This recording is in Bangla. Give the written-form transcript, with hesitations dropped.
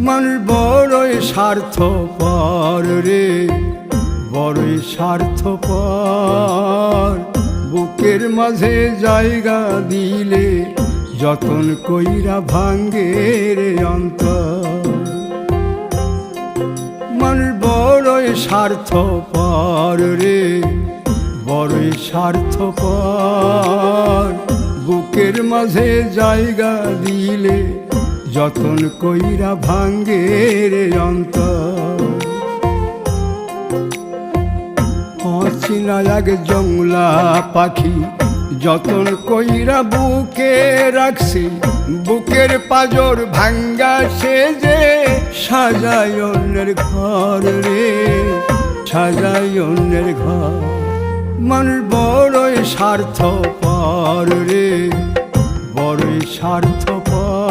মানুষ বড়ই স্বার্থপর রে, বড়ই স্বার্থপর। বুকের মাঝে জায়গা দিলে যতন কইরা ভাঙ্গে রে অন্তর। মানুষ বড়ই স্বার্থপর রে, বড়ই স্বার্থপর। বুকের মাঝে জায়গা দিলে যতন কইরা ভাঙ্গে রে অন্তর। অচিনা এক জংলা পাখি যতন কইরা বুকে রাখছি, বুকের পাজর ভাঙ্গা সে যে সাজায় অন্যের ঘর রে, সাজায় অন্যের ঘর। মানুষ বড়ই স্বার্থপর রে, বড়ই স্বার্থপর।